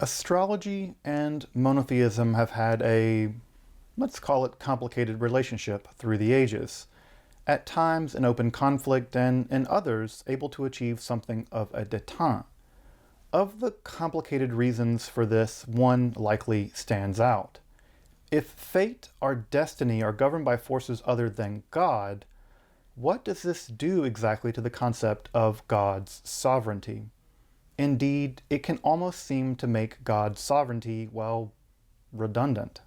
Astrology and monotheism have had a, let's call it, complicated relationship through the ages. At times in open conflict, and in others able to achieve something of a détente. Of the complicated reasons for this, one likely stands out. If fate or destiny are governed by forces other than God, what does this do exactly to the concept of God's sovereignty? Indeed, it can almost seem to make God's sovereignty, well, redundant.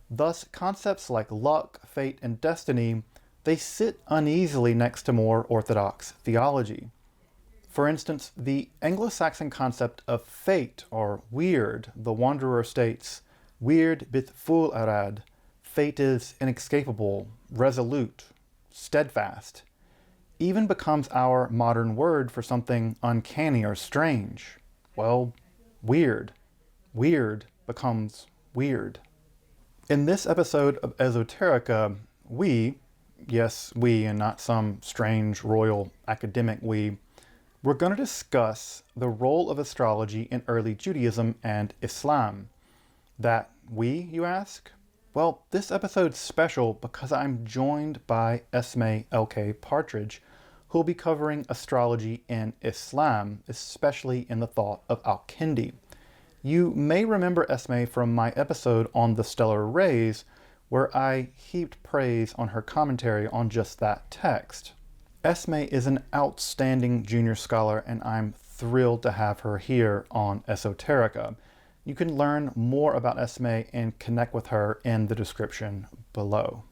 Thus, concepts like luck, fate, and destiny, they sit uneasily next to more orthodox theology. For instance, the Anglo-Saxon concept of fate, or weird, the Wanderer states, "Weird bith ful arad," fate is inescapable, resolute, steadfast, even becomes our modern word for something uncanny or strange. Well, weird. Weird becomes weird. In this episode of Esoterica, yes, we and not some strange royal academic we're going to discuss the role of astrology in early Judaism and Islam. That you ask? Well, this episode's special because I'm joined by Esme L.K. Partridge, who will be covering astrology in Islam, especially in the thought of Al-Kindi. You may remember Esme from my episode on the stellar rays, where I heaped praise on her commentary on just that text. Esme is an outstanding junior scholar, and I'm thrilled to have her here on Esoterica. You can learn more about Esme and connect with her in the description below.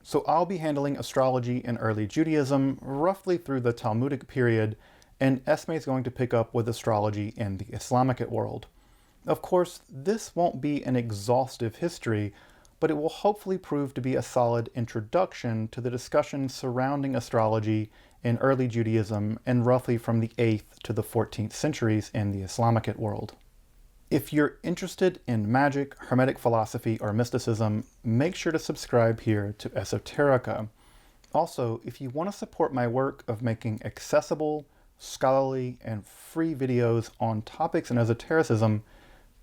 So I'll be handling astrology in early Judaism, roughly through the Talmudic period, and Esme is going to pick up with astrology in the Islamic world. Of course, this won't be an exhaustive history, but it will hopefully prove to be a solid introduction to the discussion surrounding astrology in early Judaism and roughly from the 8th to the 14th centuries in the Islamic world. If you're interested in magic, Hermetic philosophy, or mysticism, make sure to subscribe here to Esoterica. Also, if you want to support my work of making accessible, scholarly, and free videos on topics in esotericism,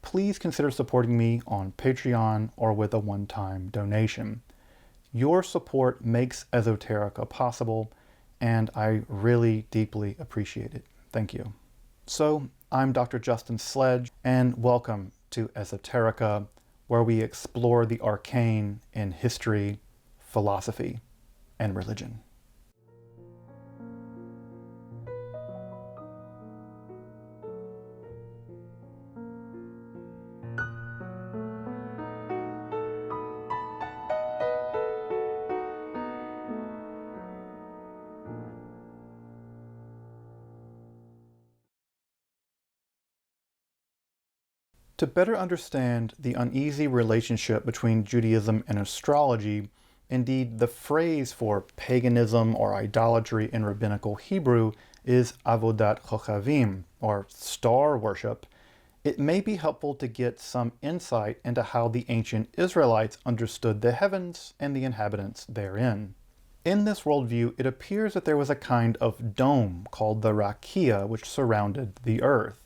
please consider supporting me on Patreon or with a one-time donation. Your support makes Esoterica possible, and I really deeply appreciate it. Thank you. So, I'm Dr. Justin Sledge, and welcome to Esoterica, where we explore the arcane in history, philosophy, and religion. To better understand the uneasy relationship between Judaism and astrology, indeed the phrase for paganism or idolatry in rabbinical Hebrew is avodat chochavim, or star worship, it may be helpful to get some insight into how the ancient Israelites understood the heavens and the inhabitants therein. In this worldview, it appears that there was a kind of dome called the rakia which surrounded the earth.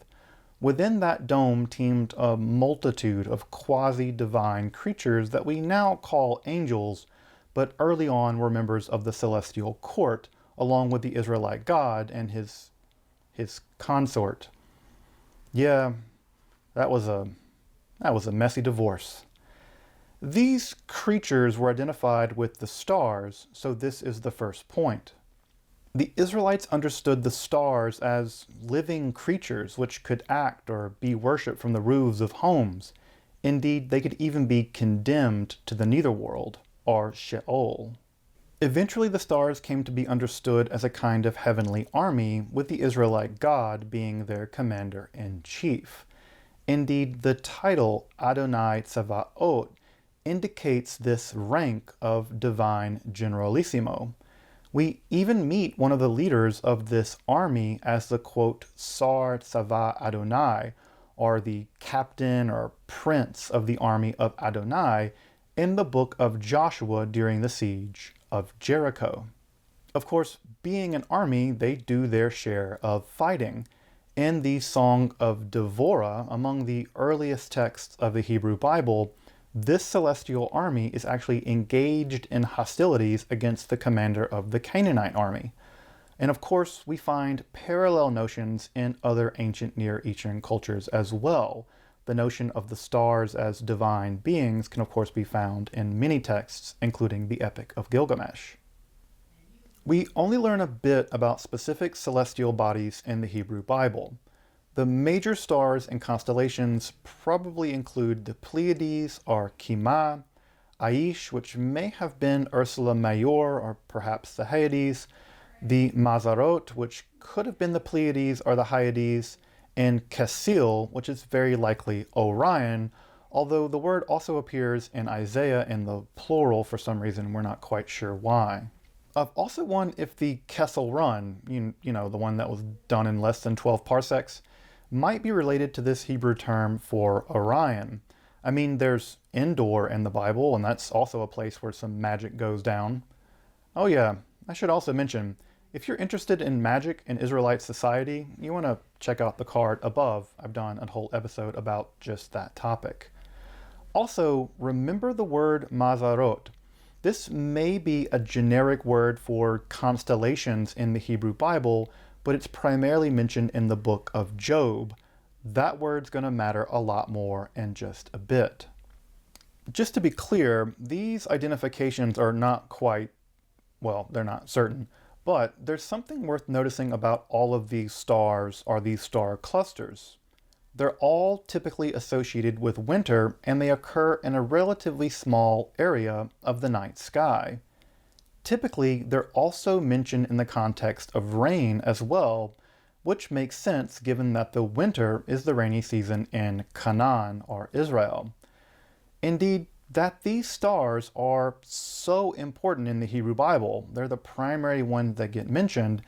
Within that dome teemed a multitude of quasi-divine creatures that we now call angels, but early on were members of the celestial court, along with the Israelite God and his consort. Yeah, that was a messy divorce. These creatures were identified with the stars, so this is the first point. The Israelites understood the stars as living creatures which could act or be worshipped from the roofs of homes. Indeed, they could even be condemned to the netherworld, or Sheol. Eventually, the stars came to be understood as a kind of heavenly army, with the Israelite God being their commander-in-chief. Indeed, the title Adonai Tzavaot indicates this rank of divine generalissimo. We even meet one of the leaders of this army as the, quote, Sar Tzava Adonai, or the captain or prince of the army of Adonai, in the book of Joshua during the siege of Jericho. Of course, being an army, they do their share of fighting. In the Song of Devorah, among the earliest texts of the Hebrew Bible, this celestial army is actually engaged in hostilities against the commander of the Canaanite army. And of course, we find parallel notions in other ancient Near Eastern cultures as well. The notion of the stars as divine beings can of course be found in many texts, including the Epic of Gilgamesh. We only learn a bit about specific celestial bodies in the Hebrew Bible. The major stars and constellations probably include the Pleiades or Kima, Aish, which may have been Ursula Major or perhaps the Hyades, the Mazarot, which could have been the Pleiades or the Hyades, and Casil, which is very likely Orion, although the word also appears in Isaiah in the plural for some reason, we're not quite sure why. I've also wondered if the Kessel Run, you know, the one that was done in less than 12 parsecs, might be related to this Hebrew term for Orion. I mean, there's Endor in the Bible, and that's also a place where some magic goes down. Oh yeah, I should also mention, if you're interested in magic in Israelite society, you want to check out the card above. I've done a whole episode about just that topic. Also, remember the word Mazarot. This may be a generic word for constellations in the Hebrew Bible, but it's primarily mentioned in the book of Job. That word's going to matter a lot more in just a bit. Just to be clear, these identifications are not quite, well, they're not certain, but there's something worth noticing about all of these stars or these star clusters. They're all typically associated with winter, and they occur in a relatively small area of the night sky. Typically, they're also mentioned in the context of rain as well, which makes sense given that the winter is the rainy season in Canaan or Israel. Indeed, that these stars are so important in the Hebrew Bible, they're the primary ones that get mentioned,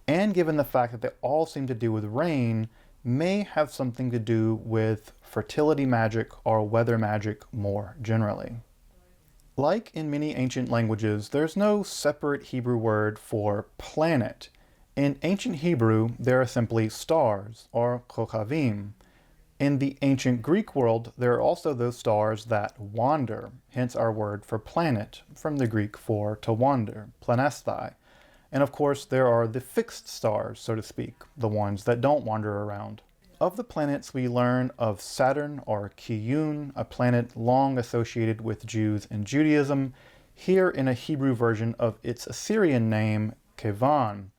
and given the fact that they all seem to do with rain, may have something to do with fertility magic or weather magic more generally. Like in many ancient languages, there's no separate Hebrew word for planet. In ancient Hebrew, there are simply stars, or kokhavim. In the ancient Greek world, there are also those stars that wander, hence our word for planet, from the Greek for to wander, planesthai. And of course, there are the fixed stars, so to speak, the ones that don't wander around. Of the planets, we learn of Saturn, or Kiyun, a planet long associated with Jews and Judaism, here in a Hebrew version of its Assyrian name, Kevan.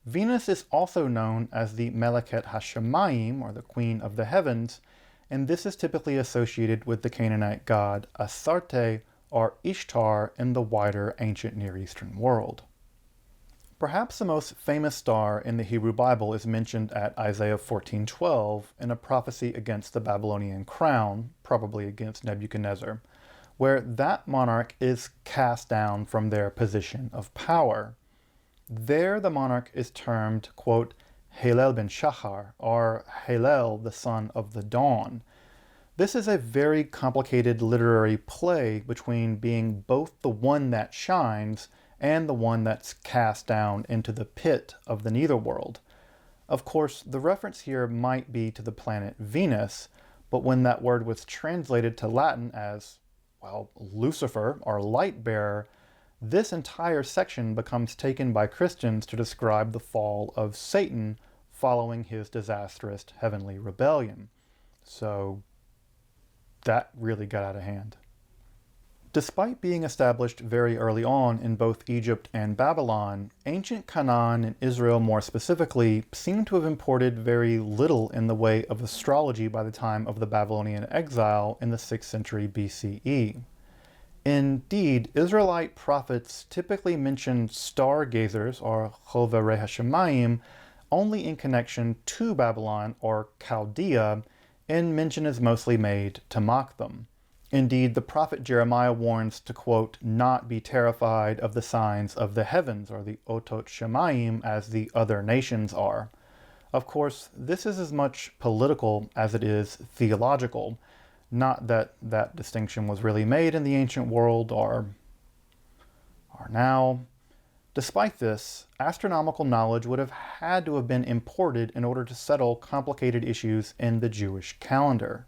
Venus is also known as the Meleket HaShemayim, or the Queen of the Heavens, and this is typically associated with the Canaanite god Astarte, or Ishtar, in the wider ancient Near Eastern world. Perhaps the most famous star in the Hebrew Bible is mentioned at Isaiah 14:12 in a prophecy against the Babylonian crown, probably against Nebuchadnezzar, where that monarch is cast down from their position of power. There the monarch is termed, quote, Halel ben Shachar, or Halel, the son of the dawn. This is a very complicated literary play between being both the one that shines and the one that's cast down into the pit of the netherworld. Of course, the reference here might be to the planet Venus, but when that word was translated to Latin as, well, Lucifer or light bearer, this entire section becomes taken by Christians to describe the fall of Satan following his disastrous heavenly rebellion. So that really got out of hand. Despite being established very early on in both Egypt and Babylon, ancient Canaan and Israel more specifically seem to have imported very little in the way of astrology by the time of the Babylonian exile in the 6th century BCE. Indeed, Israelite prophets typically mention stargazers, or Choverei HaShemayim, only in connection to Babylon or Chaldea, and mention is mostly made to mock them. Indeed, the prophet Jeremiah warns to, quote, not be terrified of the signs of the heavens, or the Otot Shemayim, as the other nations are. Of course, this is as much political as it is theological. Not that that distinction was really made in the ancient world or now. Despite this, astronomical knowledge would have had to have been imported in order to settle complicated issues in the Jewish calendar.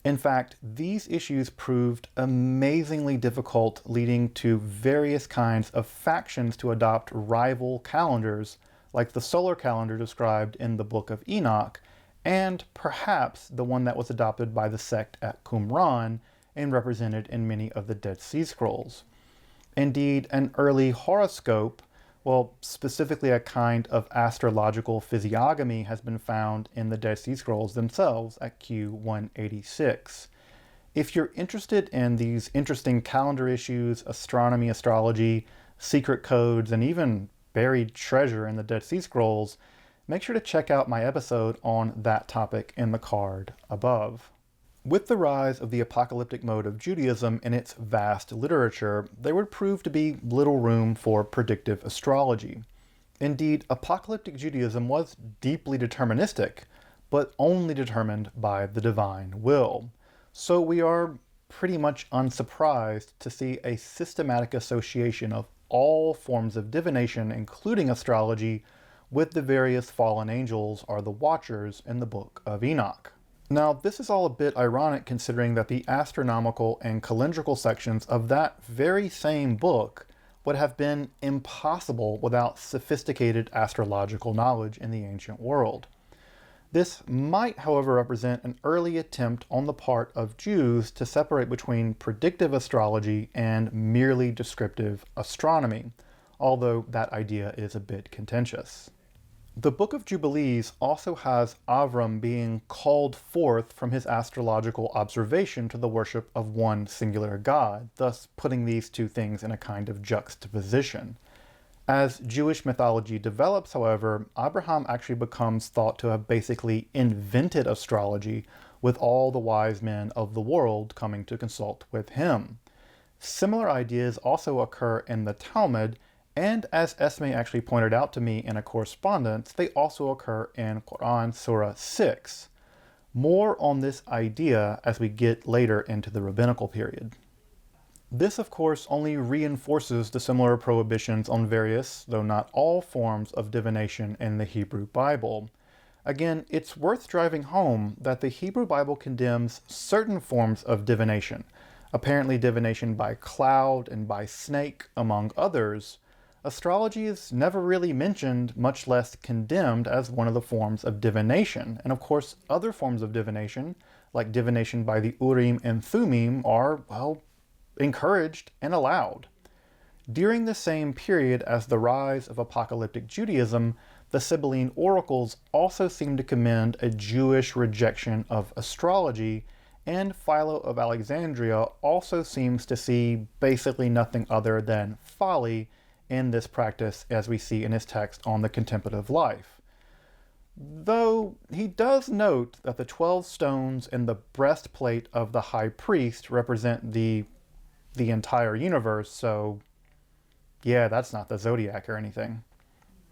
In fact, these issues proved amazingly difficult, leading to various kinds of factions to adopt rival calendars, like the solar calendar described in the Book of Enoch, and perhaps the one that was adopted by the sect at Qumran and represented in many of the Dead Sea Scrolls. Indeed, an early horoscope, well, specifically a kind of astrological physiognomy, has been found in the Dead Sea Scrolls themselves at Q186. If you're interested in these interesting calendar issues, astronomy, astrology, secret codes, and even buried treasure in the Dead Sea Scrolls, make sure to check out my episode on that topic in the card above. With the rise of the apocalyptic mode of Judaism and its vast literature, there would prove to be little room for predictive astrology. Indeed, apocalyptic Judaism was deeply deterministic, but only determined by the divine will. So we are pretty much unsurprised to see a systematic association of all forms of divination, including astrology, with the various fallen angels or the Watchers in the Book of Enoch. Now, this is all a bit ironic considering that the astronomical and calendrical sections of that very same book would have been impossible without sophisticated astrological knowledge in the ancient world. This might, however, represent an early attempt on the part of Jews to separate between predictive astrology and merely descriptive astronomy, although that idea is a bit contentious. The Book of Jubilees also has Avram being called forth from his astrological observation to the worship of one singular God, thus putting these two things in a kind of juxtaposition. As Jewish mythology develops, however, Abraham actually becomes thought to have basically invented astrology, with all the wise men of the world coming to consult with him. Similar ideas also occur in the Talmud, and as Esme actually pointed out to me in a correspondence, they also occur in Qur'an Surah 6. More on this idea as we get later into the rabbinical period. This, of course, only reinforces the similar prohibitions on various, though not all, forms of divination in the Hebrew Bible. Again, it's worth driving home that the Hebrew Bible condemns certain forms of divination, apparently divination by cloud and by snake, among others. Astrology is never really mentioned, much less condemned, as one of the forms of divination. And of course, other forms of divination, like divination by the Urim and Thummim, are, well, encouraged and allowed. During the same period as the rise of apocalyptic Judaism, the Sibylline oracles also seem to commend a Jewish rejection of astrology, and Philo of Alexandria also seems to see basically nothing other than folly in this practice, as we see in his text on the contemplative life. Though he does note that the 12 stones in the breastplate of the high priest represent the entire universe, so yeah, that's not the zodiac or anything.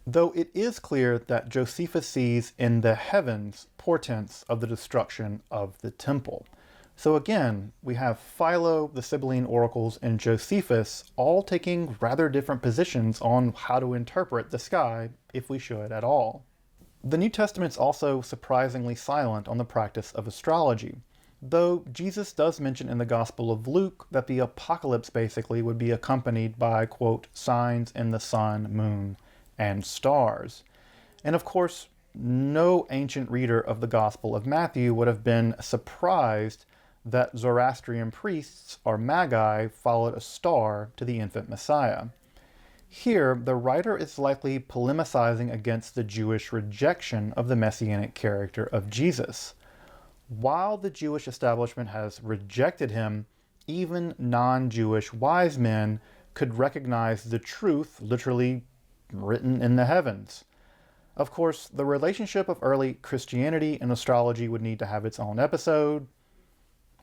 Though it is clear that Josephus sees in the heavens portents of the destruction of the temple. So again, we have Philo, the Sibylline oracles, and Josephus all taking rather different positions on how to interpret the sky, if we should at all. The New Testament's also surprisingly silent on the practice of astrology, though Jesus does mention in the Gospel of Luke that the apocalypse basically would be accompanied by, quote, signs in the sun, moon, and stars. And of course, no ancient reader of the Gospel of Matthew would have been surprised that Zoroastrian priests, or magi, followed a star to the infant Messiah. Here, the writer is likely polemicizing against the Jewish rejection of the messianic character of Jesus. While the Jewish establishment has rejected him, even non-Jewish wise men could recognize the truth literally written in the heavens. Of course, the relationship of early Christianity and astrology would need to have its own episode,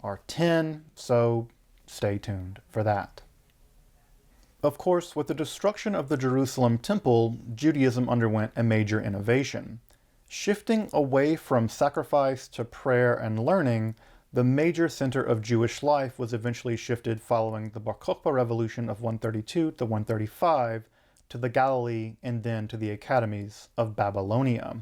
or 10, so stay tuned for that. Of course, with the destruction of the Jerusalem temple, Judaism underwent a major innovation. Shifting away from sacrifice to prayer and learning, the major center of Jewish life was eventually shifted following the Bar Kokhba revolution of 132 to 135 to the Galilee, and then to the academies of Babylonia.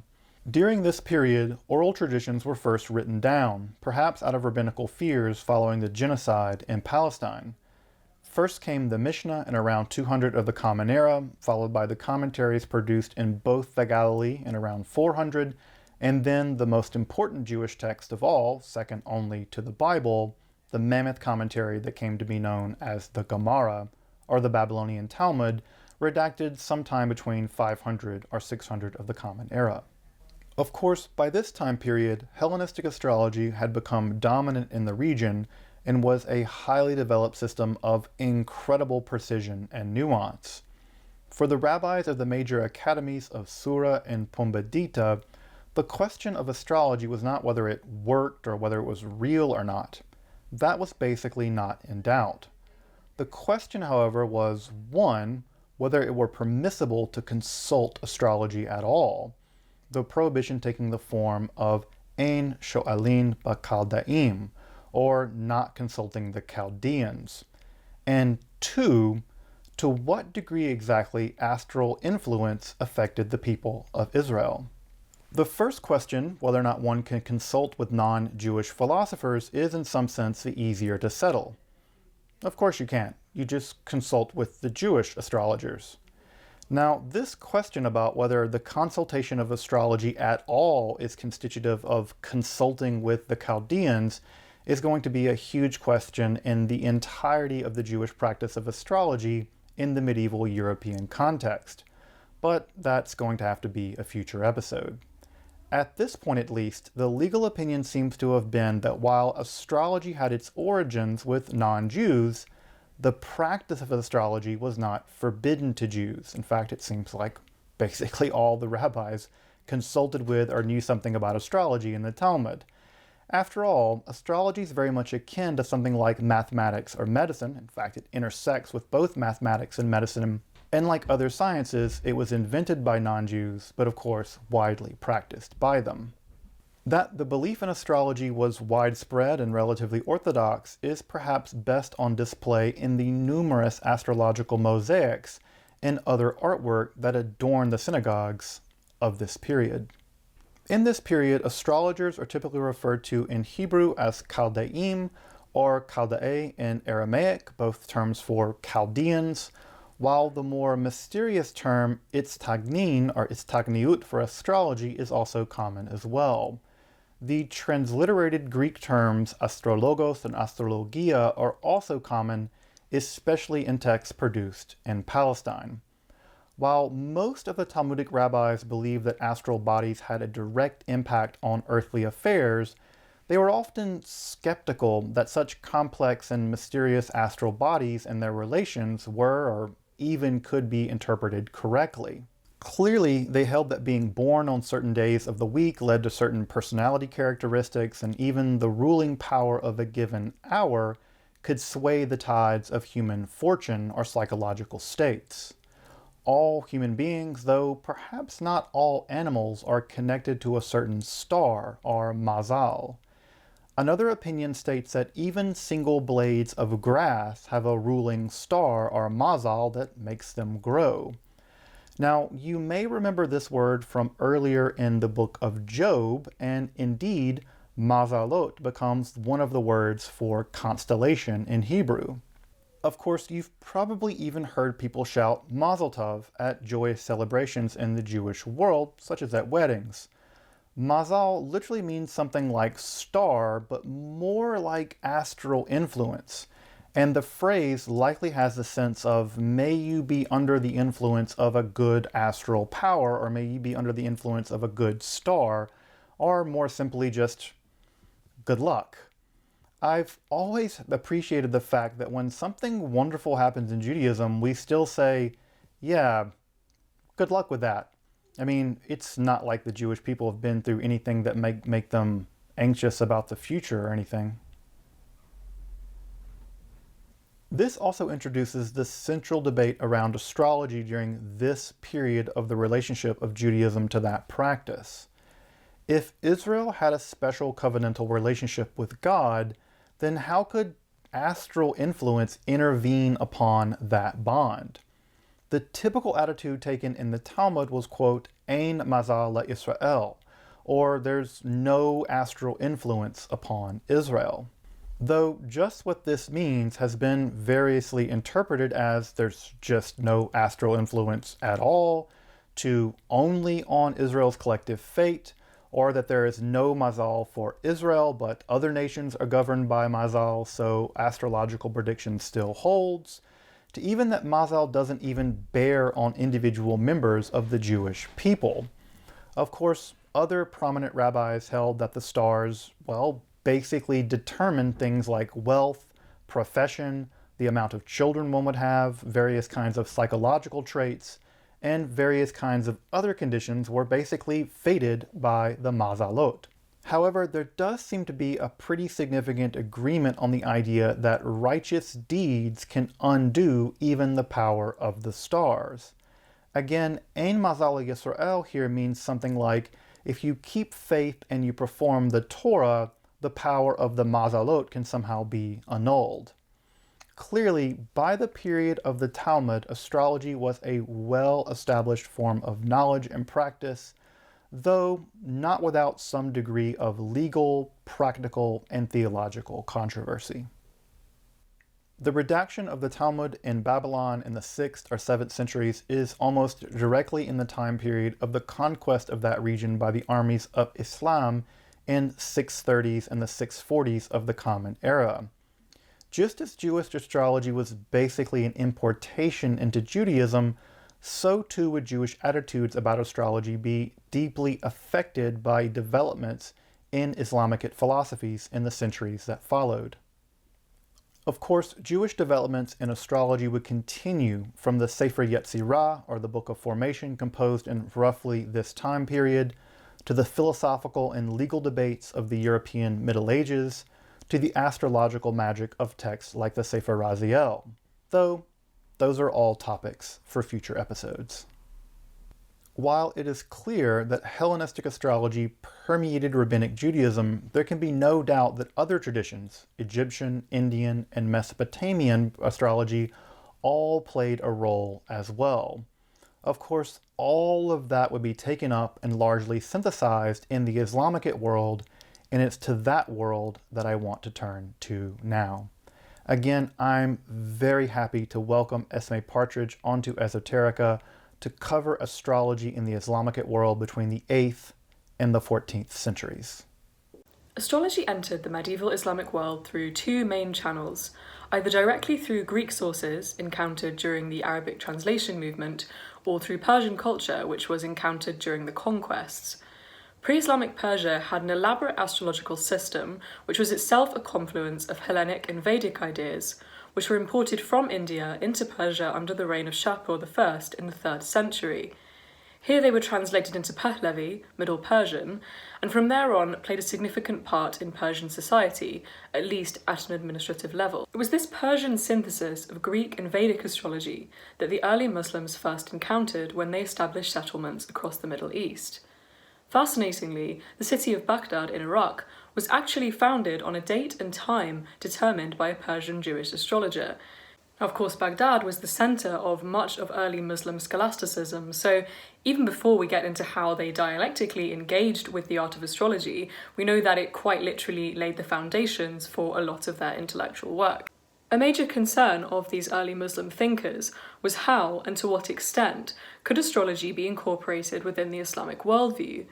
During this period, oral traditions were first written down, perhaps out of rabbinical fears following the genocide in Palestine. First came the Mishnah in around 200 of the Common Era, followed by the commentaries produced in both the Galilee in around 400, and then the most important Jewish text of all, second only to the Bible, the mammoth commentary that came to be known as the Gemara, or the Babylonian Talmud, redacted sometime between 500 or 600 of the Common Era. Of course, by this time period, Hellenistic astrology had become dominant in the region and was a highly developed system of incredible precision and nuance. For the rabbis of the major academies of Sura and Pumbedita, the question of astrology was not whether it worked or whether it was real or not. That was basically not in doubt. The question, however, was, one, whether it were permissible to consult astrology at all, the prohibition taking the form of ein sho'alin ba'kaldaim, or not consulting the Chaldeans, and two, to what degree exactly astral influence affected the people of Israel. The first question, whether or not one can consult with non-Jewish philosophers, is in some sense the easier to settle. Of course you can't. You just consult with the Jewish astrologers. Now, this question about whether the consultation of astrology at all is constitutive of consulting with the Chaldeans is going to be a huge question in the entirety of the Jewish practice of astrology in the medieval European context. But that's going to have to be a future episode. At this point at least, the legal opinion seems to have been that while astrology had its origins with non-Jews, the practice of astrology was not forbidden to Jews. In fact, it seems like basically all the rabbis consulted with or knew something about astrology in the Talmud. After all, astrology is very much akin to something like mathematics or medicine. In fact, it intersects with both mathematics and medicine. And like other sciences, it was invented by non-Jews, but of course, widely practiced by them. That the belief in astrology was widespread and relatively orthodox is perhaps best on display in the numerous astrological mosaics and other artwork that adorn the synagogues of this period. In this period, astrologers are typically referred to in Hebrew as Chaldeim or Chaldee in Aramaic, both terms for Chaldeans, while the more mysterious term Itztagnin or Itztagniut for astrology is also common as well. The transliterated Greek terms astrologos and astrologia are also common, especially in texts produced in Palestine. While most of the Talmudic rabbis believed that astral bodies had a direct impact on earthly affairs, they were often skeptical that such complex and mysterious astral bodies and their relations were or even could be interpreted correctly. Clearly, they held that being born on certain days of the week led to certain personality characteristics, and even the ruling power of a given hour could sway the tides of human fortune or psychological states. All human beings, though perhaps not all animals, are connected to a certain star, or mazal. Another opinion states that even single blades of grass have a ruling star, or mazal, that makes them grow. Now, you may remember this word from earlier in the book of Job, and indeed, mazalot becomes one of the words for constellation in Hebrew. Of course, you've probably even heard people shout Mazel Tov at joyous celebrations in the Jewish world, such as at weddings. Mazal literally means something like star, but more like astral influence. And the phrase likely has the sense of, may you be under the influence of a good astral power, or may you be under the influence of a good star, or more simply just, good luck. I've always appreciated the fact that when something wonderful happens in Judaism, we still say, yeah, good luck with that. I mean, it's not like the Jewish people have been through anything that make them anxious about the future or anything. This also introduces the central debate around astrology during this period of the relationship of Judaism to that practice. If Israel had a special covenantal relationship with God, then how could astral influence intervene upon that bond? The typical attitude taken in the Talmud was, quote, Ein mazal Israel, or there's no astral influence upon Israel. Though just what this means has been variously interpreted as there's just no astral influence at all, to only on Israel's collective fate, or that there is no mazal for Israel, but other nations are governed by mazal, so astrological prediction still holds, to even that mazal doesn't even bear on individual members of the Jewish people. Of course, other prominent rabbis held that the stars, well, basically determine things like wealth, profession, the amount of children one would have, various kinds of psychological traits, and various kinds of other conditions were basically fated by the mazalot. However, there does seem to be a pretty significant agreement on the idea that righteous deeds can undo even the power of the stars. Again, Ein Mazal Yisrael here means something like, if you keep faith and you perform the Torah, the power of the mazalot can somehow be annulled. Clearly, by the period of the Talmud, astrology was a well-established form of knowledge and practice, though not without some degree of legal, practical, and theological controversy. The redaction of the Talmud in Babylon in the 6th or 7th centuries is almost directly in the time period of the conquest of that region by the armies of Islam in 630s and the 640s of the Common Era. Just as Jewish astrology was basically an importation into Judaism, so too would Jewish attitudes about astrology be deeply affected by developments in Islamic philosophies in the centuries that followed. Of course, Jewish developments in astrology would continue from the Sefer Yetzirah, or the Book of Formation, composed in roughly this time period, to the philosophical and legal debates of the European Middle Ages, to the astrological magic of texts like the Sefer Raziel, though those are all topics for future episodes. While it is clear that Hellenistic astrology permeated Rabbinic Judaism, there can be no doubt that other traditions, Egyptian, Indian, and Mesopotamian astrology, all played a role as well. Of course, all of that would be taken up and largely synthesized in the Islamic world, and it's to that world that I want to turn to now. Again, I'm very happy to welcome Esme Partridge onto Esoterica to cover astrology in the Islamic world between the 8th and the 14th centuries. Astrology entered the medieval Islamic world through two main channels, either directly through Greek sources encountered during the Arabic translation movement, or through Persian culture, which was encountered during the conquests. Pre-Islamic Persia had an elaborate astrological system, which was itself a confluence of Hellenic and Vedic ideas, which were imported from India into Persia under the reign of Shapur I in the 3rd century. Here they were translated into Pahlavi, Middle Persian, and from there on played a significant part in Persian society, at least at an administrative level. It was this Persian synthesis of Greek and Vedic astrology that the early Muslims first encountered when they established settlements across the Middle East. Fascinatingly, the city of Baghdad in Iraq was actually founded on a date and time determined by a Persian Jewish astrologer. Of course, Baghdad was the centre of much of early Muslim scholasticism, so even before we get into how they dialectically engaged with the art of astrology, we know that it quite literally laid the foundations for a lot of their intellectual work. A major concern of these early Muslim thinkers was how and to what extent could astrology be incorporated within the Islamic worldview.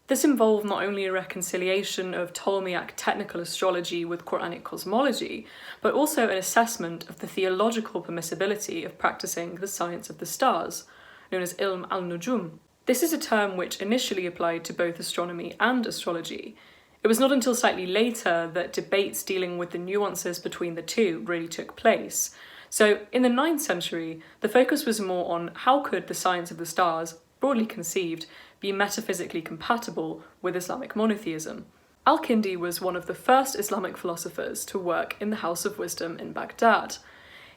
This involved not only a reconciliation of Ptolemaic technical astrology with Quranic cosmology, but also an assessment of the theological permissibility of practicing the science of the stars, known as Ilm al-Nujum. This is a term which initially applied to both astronomy and astrology. It was not until slightly later that debates dealing with the nuances between the two really took place. So in the 9th century, the focus was more on how could the science of the stars, broadly conceived, be metaphysically compatible with Islamic monotheism. Al-Kindi was one of the first Islamic philosophers to work in the House of Wisdom in Baghdad.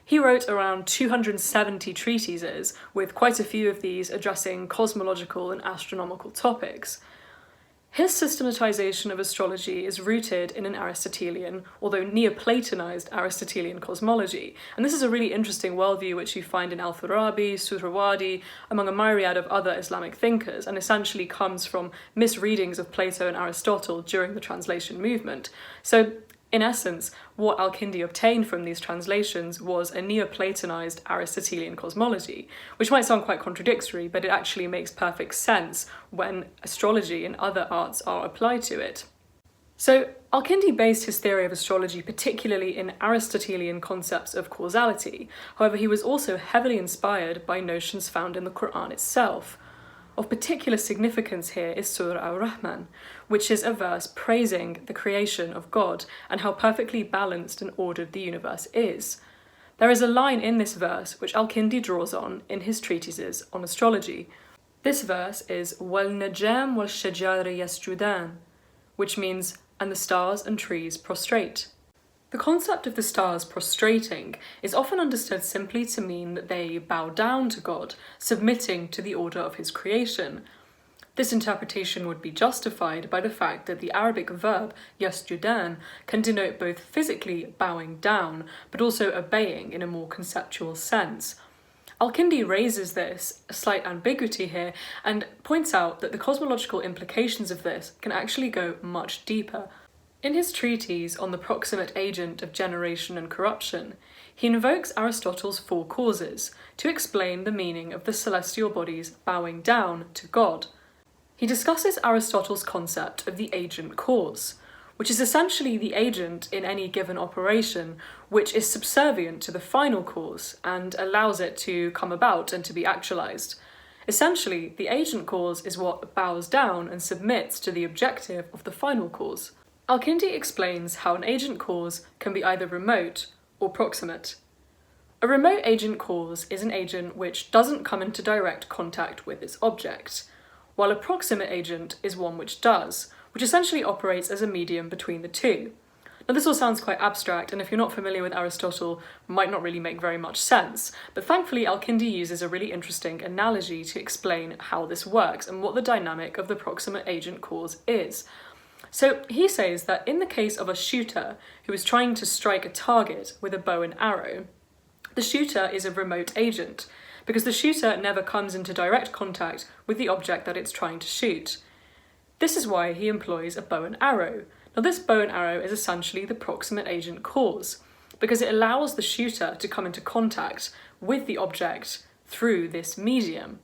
He wrote around 270 treatises, with quite a few of these addressing cosmological and astronomical topics. His systematization of astrology is rooted in an Aristotelian, although Neoplatonized Aristotelian cosmology, and this is a really interesting worldview which you find in Al-Farabi, Suhrawardi, among a myriad of other Islamic thinkers, and essentially comes from misreadings of Plato and Aristotle during the translation movement. So, in essence, what Al-Kindi obtained from these translations was a Neoplatonized Aristotelian cosmology, which might sound quite contradictory, but it actually makes perfect sense when astrology and other arts are applied to it. So, Al-Kindi based his theory of astrology particularly in Aristotelian concepts of causality. However, he was also heavily inspired by notions found in the Qur'an itself. Of particular significance here is Surah Al-Rahman, which is a verse praising the creation of God and how perfectly balanced and ordered the universe is. There is a line in this verse which Al-Kindi draws on in his treatises on astrology. This verse is وَالنَّجَامُ وَالشَّجَارِ يَسْجُدَانِ, which means, and the stars and trees prostrate. The concept of the stars prostrating is often understood simply to mean that they bow down to God, submitting to the order of his creation. This interpretation would be justified by the fact that the Arabic verb yasjudan can denote both physically bowing down, but also obeying in a more conceptual sense. Al-Kindi raises this, a slight ambiguity here, and points out that the cosmological implications of this can actually go much deeper. In his treatise on the proximate agent of generation and corruption, he invokes Aristotle's four causes to explain the meaning of the celestial bodies bowing down to God. He discusses Aristotle's concept of the agent cause, which is essentially the agent in any given operation which is subservient to the final cause and allows it to come about and to be actualized. Essentially, the agent cause is what bows down and submits to the objective of the final cause. Al-Kindi explains how an agent cause can be either remote or proximate. A remote agent cause is an agent which doesn't come into direct contact with its object, while a proximate agent is one which does, which essentially operates as a medium between the two. Now this all sounds quite abstract, and if you're not familiar with Aristotle, might not really make very much sense, but thankfully Al-Kindi uses a really interesting analogy to explain how this works and what the dynamic of the proximate agent cause is. So he says that in the case of a shooter who is trying to strike a target with a bow and arrow, the shooter is a remote agent, because the shooter never comes into direct contact with the object that it's trying to shoot. This is why he employs a bow and arrow. Now this bow and arrow is essentially the proximate agent cause, because it allows the shooter to come into contact with the object through this medium.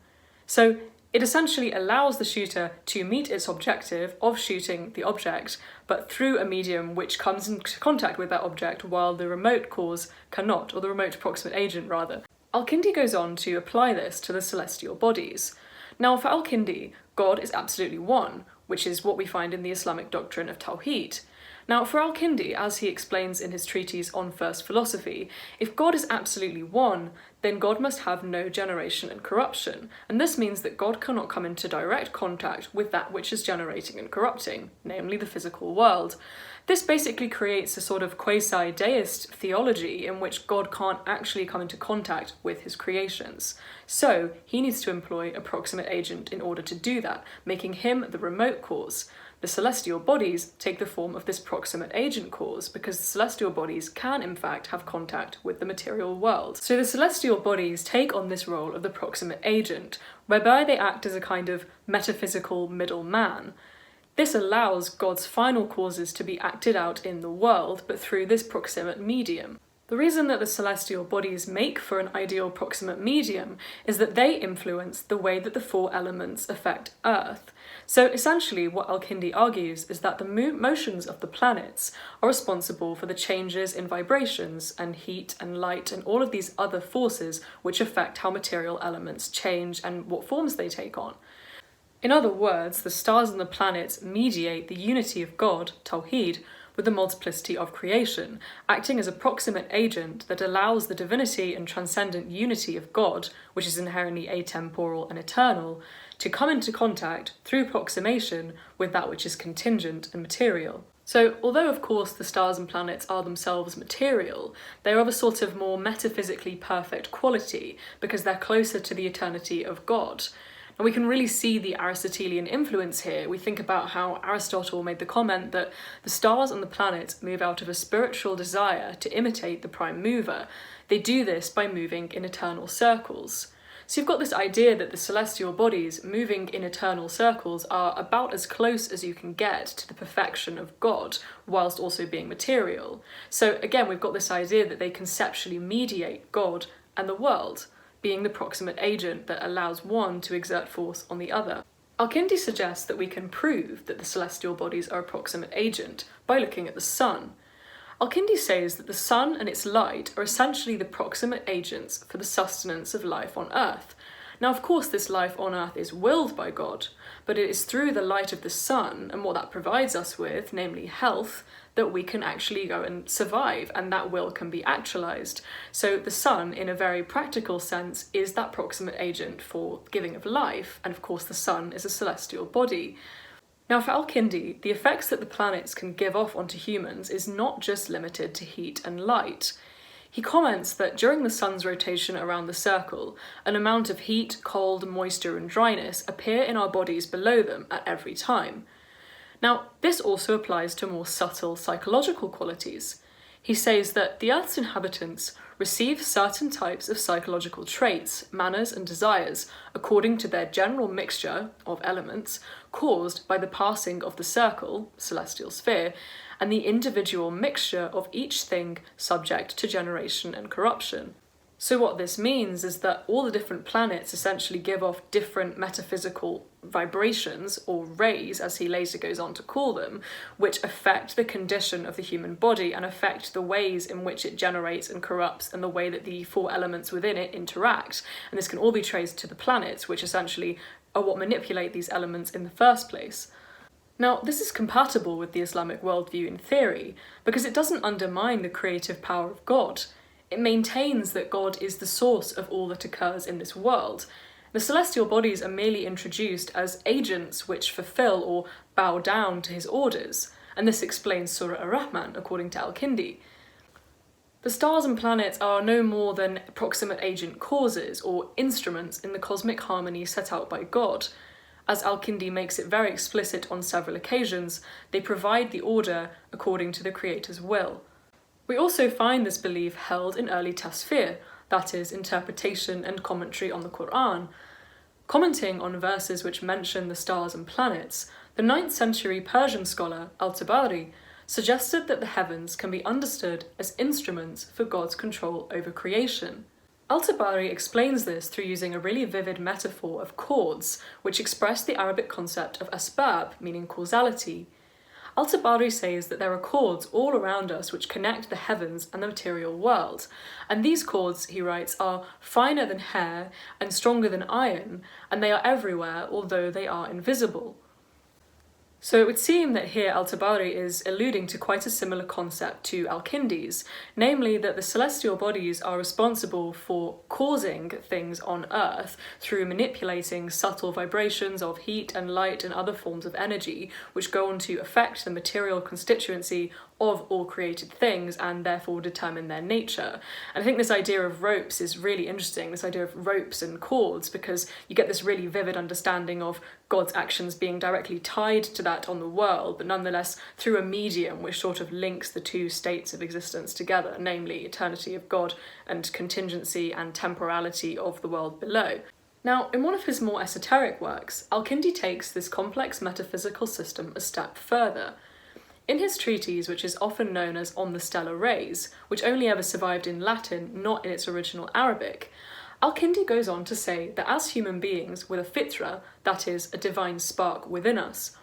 So it essentially allows the shooter to meet its objective of shooting the object, but through a medium which comes into contact with that object while the remote cause cannot, or the remote proximate agent rather. Al-Kindi goes on to apply this to the celestial bodies. Now for Al-Kindi, God is absolutely one, which is what we find in the Islamic doctrine of Tawheed. Now for Al-Kindi, as he explains in his treatise on First Philosophy, if God is absolutely one, then God must have no generation and corruption, and this means that God cannot come into direct contact with that which is generating and corrupting, namely the physical world. This basically creates a sort of quasi-deist theology in which God can't actually come into contact with his creations. So he needs to employ a proximate agent in order to do that, making him the remote cause. The celestial bodies take the form of this proximate agent cause because the celestial bodies can in fact have contact with the material world. So the celestial bodies take on this role of the proximate agent, whereby they act as a kind of metaphysical middleman. This allows God's final causes to be acted out in the world, but through this proximate medium. The reason that the celestial bodies make for an ideal proximate medium is that they influence the way that the four elements affect Earth. So essentially what Al-Kindi argues is that the motions of the planets are responsible for the changes in vibrations and heat and light and all of these other forces which affect how material elements change and what forms they take on. In other words, the stars and the planets mediate the unity of God, Tawheed, with the multiplicity of creation, acting as a proximate agent that allows the divinity and transcendent unity of God, which is inherently atemporal and eternal, to come into contact, through proximation, with that which is contingent and material. So, although of course the stars and planets are themselves material, they're of a sort of more metaphysically perfect quality, because they're closer to the eternity of God. And we can really see the Aristotelian influence here. We think about how Aristotle made the comment that the stars and the planets move out of a spiritual desire to imitate the prime mover. They do this by moving in eternal circles. So you've got this idea that the celestial bodies moving in eternal circles are about as close as you can get to the perfection of God, whilst also being material. So again, we've got this idea that they conceptually mediate God and the world, being the proximate agent that allows one to exert force on the other. Al-Kindi suggests that we can prove that the celestial bodies are a proximate agent by looking at the sun. Al-Kindi says that the sun and its light are essentially the proximate agents for the sustenance of life on Earth. Now, of course, this life on Earth is willed by God, but it is through the light of the sun and what that provides us with, namely health, that we can actually go and survive, and that will can be actualized. So the sun, in a very practical sense, is that proximate agent for giving of life, and of course the sun is a celestial body. Now, for Al-Kindi, the effects that the planets can give off onto humans is not just limited to heat and light. He comments that during the sun's rotation around the circle, an amount of heat, cold, moisture and dryness appear in our bodies below them at every time. Now, this also applies to more subtle psychological qualities. He says that the Earth's inhabitants receive certain types of psychological traits, manners and desires according to their general mixture of elements caused by the passing of the circle, celestial sphere, and the individual mixture of each thing subject to generation and corruption. So what this means is that all the different planets essentially give off different metaphysical vibrations, or rays as he later goes on to call them, which affect the condition of the human body and affect the ways in which it generates and corrupts and the way that the four elements within it interact. And this can all be traced to the planets, which essentially are what manipulate these elements in the first place. Now, this is compatible with the Islamic worldview in theory, because it doesn't undermine the creative power of God. It maintains that God is the source of all that occurs in this world. The celestial bodies are merely introduced as agents which fulfill or bow down to his orders, and this explains Surah Ar-Rahman, according to Al-Kindi. The stars and planets are no more than proximate agent causes or instruments in the cosmic harmony set out by God. As Al-Kindi makes it very explicit on several occasions, they provide the order according to the Creator's will. We also find this belief held in early tafsir, that is, interpretation and commentary on the Qur'an. Commenting on verses which mention the stars and planets, the 9th century Persian scholar Al-Tabari suggested that the heavens can be understood as instruments for God's control over creation. Al-Tabari explains this through using a really vivid metaphor of chords, which express the Arabic concept of asbab, meaning causality. Al-Tabari says that there are chords all around us which connect the heavens and the material world, and these chords, he writes, are finer than hair and stronger than iron, and they are everywhere, although they are invisible. So it would seem that here Al-Tabari is alluding to quite a similar concept to Al-Kindi's, namely that the celestial bodies are responsible for causing things on Earth through manipulating subtle vibrations of heat and light and other forms of energy, which go on to affect the material constituency of all created things and therefore determine their nature. And I think this idea of ropes is really interesting, this idea of ropes and cords, because you get this really vivid understanding of God's actions being directly tied to that on the world, but nonetheless through a medium which sort of links the two states of existence together, namely eternity of God and contingency and temporality of the world below. Now, in one of his more esoteric works, Al-Kindi takes this complex metaphysical system a step further. In his treatise, which is often known as On the Stellar Rays, which only ever survived in Latin, not in its original Arabic, Al-Kindi goes on to say that as human beings with a fitra, that is, a divine spark within us,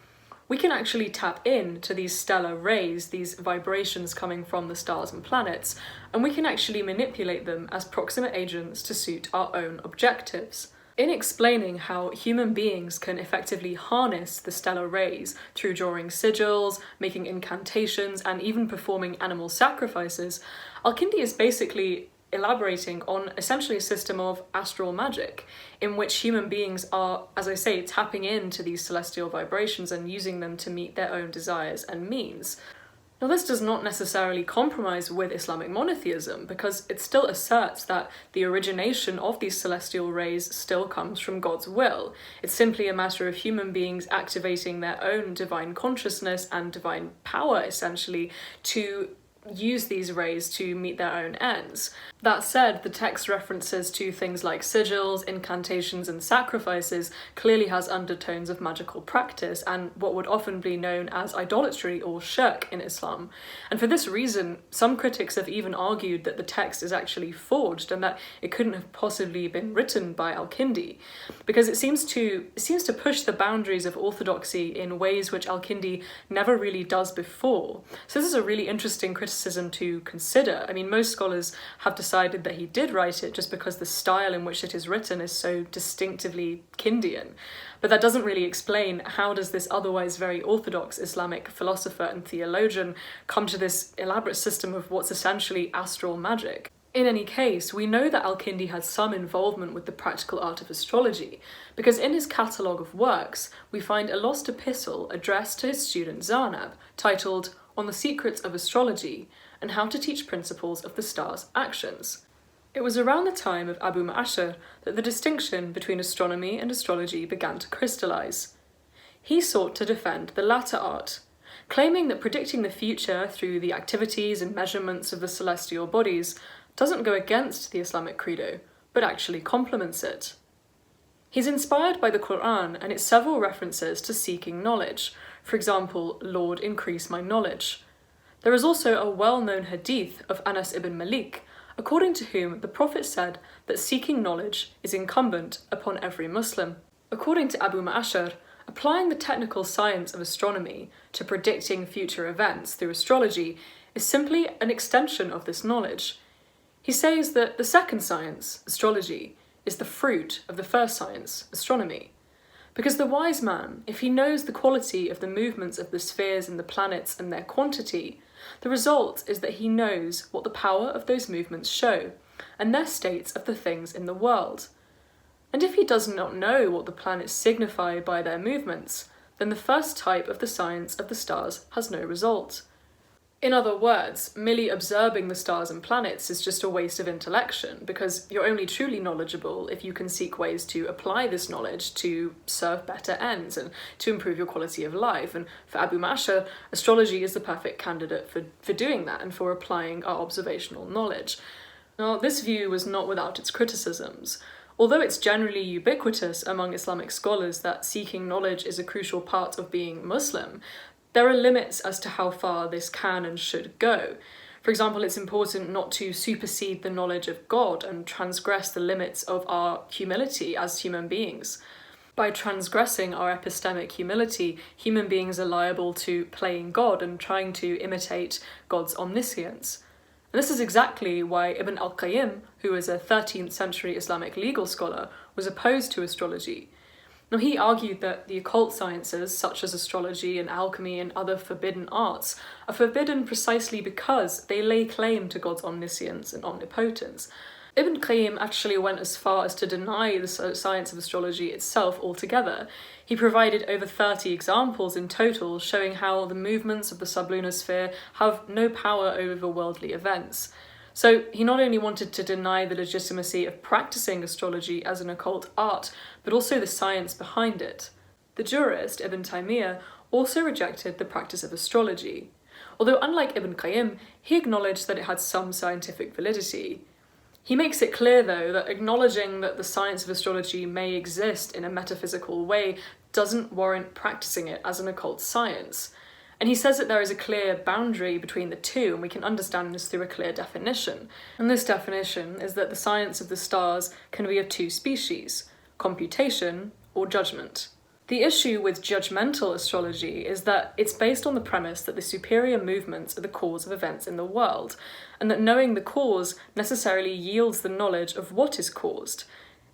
we can actually tap in to these stellar rays, these vibrations coming from the stars and planets, and we can actually manipulate them as proximate agents to suit our own objectives. In explaining how human beings can effectively harness the stellar rays through drawing sigils, making incantations, and even performing animal sacrifices, Al-Kindi is basically elaborating on essentially a system of astral magic, in which human beings are, as I say, tapping into these celestial vibrations and using them to meet their own desires and means. Now, this does not necessarily compromise with Islamic monotheism, because it still asserts that the origination of these celestial rays still comes from God's will. It's simply a matter of human beings activating their own divine consciousness and divine power, essentially, to use these rays to meet their own ends. That said, the text references to things like sigils, incantations, and sacrifices clearly has undertones of magical practice and what would often be known as idolatry or shirk in Islam. And for this reason, some critics have even argued that the text is actually forged and that it couldn't have possibly been written by Al-Kindi, because it seems to push the boundaries of orthodoxy in ways which Al-Kindi never really does before. So this is a really interesting criticism to consider. I mean, most scholars have decided that he did write it just because the style in which it is written is so distinctively Kindian. But that doesn't really explain how does this otherwise very orthodox Islamic philosopher and theologian come to this elaborate system of what's essentially astral magic. In any case, we know that Al-Kindi had some involvement with the practical art of astrology, because in his catalogue of works, we find a lost epistle addressed to his student Zarnab, titled On the Secrets of Astrology, and How to Teach Principles of the Stars' Actions. It was around the time of Abu Ma'ashar that the distinction between astronomy and astrology began to crystallize. He sought to defend the latter art, claiming that predicting the future through the activities and measurements of the celestial bodies doesn't go against the Islamic credo, but actually complements it. He's inspired by the Qur'an and its several references to seeking knowledge, for example, Lord, increase my knowledge. There is also a well-known hadith of Anas ibn Malik, according to whom the Prophet said that seeking knowledge is incumbent upon every Muslim. According to Abu Ma'ashar, applying the technical science of astronomy to predicting future events through astrology is simply an extension of this knowledge. He says that the second science, astrology, is the fruit of the first science, astronomy. Because the wise man, if he knows the quality of the movements of the spheres and the planets and their quantity, the result is that he knows what the power of those movements show, and their states of the things in the world. And if he does not know what the planets signify by their movements, then the first type of the science of the stars has no result. In other words, merely observing the stars and planets is just a waste of intellection, because you're only truly knowledgeable if you can seek ways to apply this knowledge to serve better ends and to improve your quality of life. And for Abu Ma'ashar, astrology is the perfect candidate for doing that and for applying our observational knowledge. Now, this view was not without its criticisms. Although it's generally ubiquitous among Islamic scholars that seeking knowledge is a crucial part of being Muslim, there are limits as to how far this can and should go. For example, it's important not to supersede the knowledge of God and transgress the limits of our humility as human beings. By transgressing our epistemic humility, human beings are liable to playing God and trying to imitate God's omniscience. And this is exactly why Ibn al-Qayyim, who is a 13th century Islamic legal scholar, was opposed to astrology. Now, he argued that the occult sciences, such as astrology and alchemy and other forbidden arts, are forbidden precisely because they lay claim to God's omniscience and omnipotence. Ibn Qayyim actually went as far as to deny the science of astrology itself altogether. He provided over 30 examples in total showing how the movements of the sublunar sphere have no power over worldly events. So he not only wanted to deny the legitimacy of practicing astrology as an occult art, but also the science behind it. The jurist Ibn Taymiyyah also rejected the practice of astrology, although unlike Ibn Qayyim, he acknowledged that it had some scientific validity. He makes it clear, though, that acknowledging that the science of astrology may exist in a metaphysical way doesn't warrant practicing it as an occult science. And he says that there is a clear boundary between the two, and we can understand this through a clear definition. And this definition is that the science of the stars can be of two species: computation or judgment. The issue with judgmental astrology is that it's based on the premise that the superior movements are the cause of events in the world, and that knowing the cause necessarily yields the knowledge of what is caused.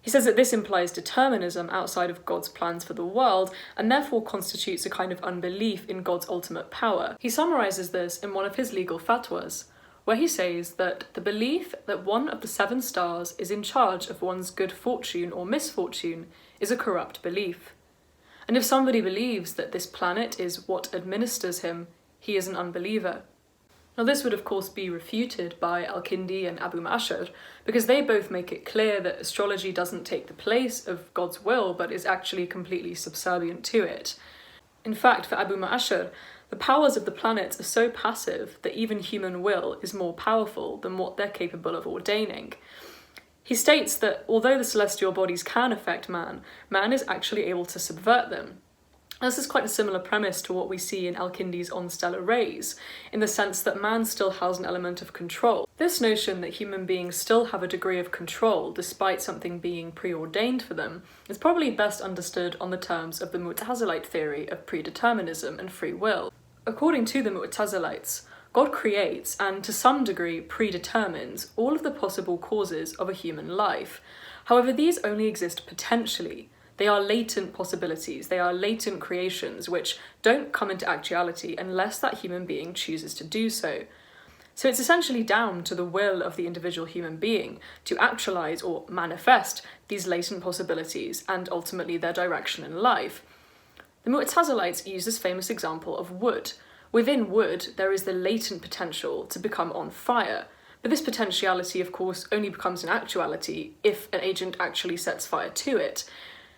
He says that this implies determinism outside of God's plans for the world, and therefore constitutes a kind of unbelief in God's ultimate power. He summarizes this in one of his legal fatwas, where he says that the belief that one of the 7 stars is in charge of one's good fortune or misfortune is a corrupt belief. And if somebody believes that this planet is what administers him, he is an unbeliever. Now, this would of course be refuted by Al-Kindi and Abu Ma'ashar, because they both make it clear that astrology doesn't take the place of God's will, but is actually completely subservient to it. In fact, for Abu Ma'ashar, the powers of the planets are so passive that even human will is more powerful than what they're capable of ordaining. He states that although the celestial bodies can affect man, man is actually able to subvert them. This is quite a similar premise to what we see in Al-Kindi's On Stellar Rays, in the sense that man still has an element of control. This notion that human beings still have a degree of control despite something being preordained for them is probably best understood on the terms of the Mu'tazilite theory of predeterminism and free will. According to the Mu'tazilites, God creates and to some degree predetermines all of the possible causes of a human life. However, these only exist potentially. They are latent possibilities, they are latent creations which don't come into actuality unless that human being chooses to do so. So it's essentially down to the will of the individual human being to actualise or manifest these latent possibilities and ultimately their direction in life. The Mu'tazilites use this famous example of wood. Within wood, there is the latent potential to become on fire, but this potentiality, of course, only becomes an actuality if an agent actually sets fire to it.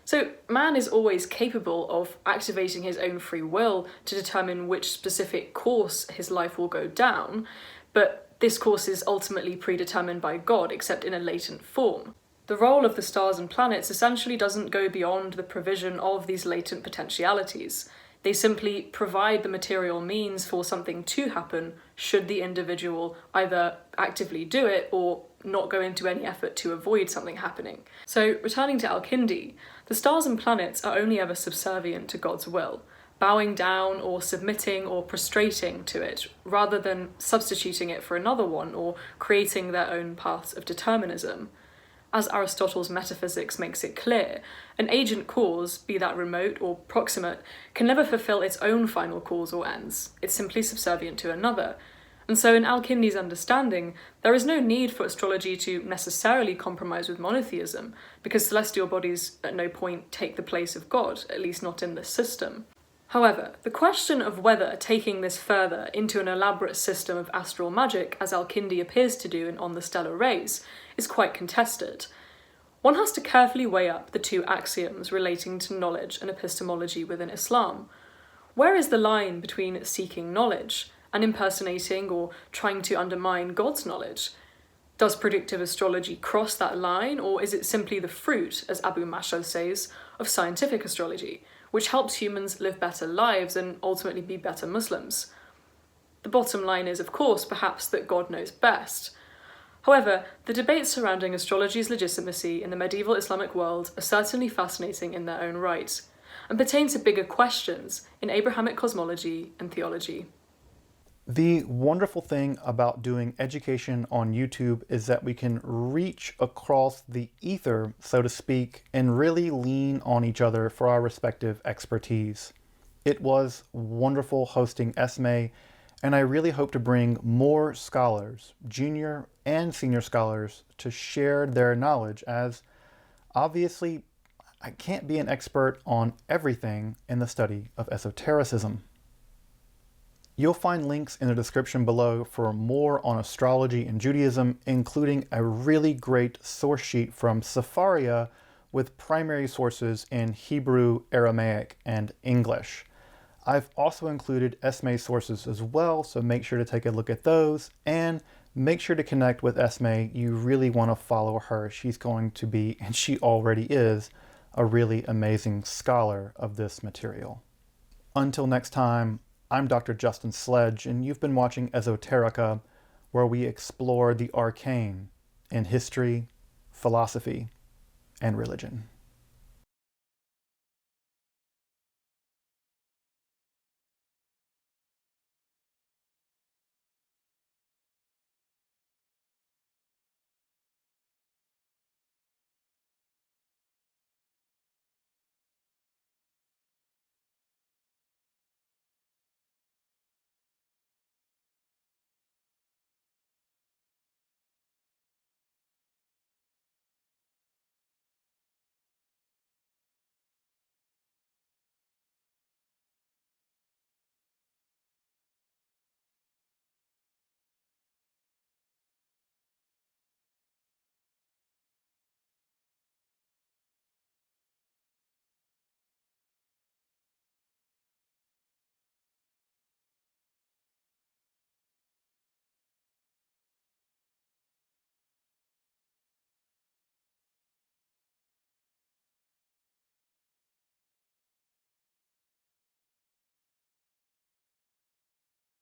So man is always capable of activating his own free will to determine which specific course his life will go down, but this course is ultimately predetermined by God, except in a latent form. The role of the stars and planets essentially doesn't go beyond the provision of these latent potentialities. They simply provide the material means for something to happen should the individual either actively do it or not go into any effort to avoid something happening. So, returning to Al-Kindi, the stars and planets are only ever subservient to God's will, bowing down or submitting or prostrating to it, rather than substituting it for another one or creating their own paths of determinism. As Aristotle's metaphysics makes it clear, an agent cause, be that remote or proximate, can never fulfill its own final cause or ends. It's simply subservient to another. And so in Al-Kindi's understanding, there is no need for astrology to necessarily compromise with monotheism, because celestial bodies at no point take the place of God, at least not in this system. However, the question of whether taking this further into an elaborate system of astral magic, as Al-Kindi appears to do in On the Stellar Rays, is quite contested. One has to carefully weigh up the two axioms relating to knowledge and epistemology within Islam. Where is the line between seeking knowledge and impersonating or trying to undermine God's knowledge? Does predictive astrology cross that line, or is it simply the fruit, as Abu Ma'ashar says, of scientific astrology, which helps humans live better lives and ultimately be better Muslims? The bottom line is, of course, perhaps that God knows best. However, the debates surrounding astrology's legitimacy in the medieval Islamic world are certainly fascinating in their own right, and pertain to bigger questions in Abrahamic cosmology and theology. The wonderful thing about doing education on YouTube is that we can reach across the ether, so to speak, and really lean on each other for our respective expertise. It was wonderful hosting Esme, and I really hope to bring more scholars, junior and senior scholars, to share their knowledge, as obviously I can't be an expert on everything in the study of esotericism. You'll find links in the description below for more on astrology and Judaism, including a really great source sheet from Sefaria with primary sources in Hebrew, Aramaic, and English. I've also included Esme's sources as well, so make sure to take a look at those, and make sure to connect with Esme. You really want to follow her. She's going to be, and she already is, a really amazing scholar of this material. Until next time, I'm Dr. Justin Sledge, and you've been watching Esoterica, where we explore the arcane in history, philosophy, and religion.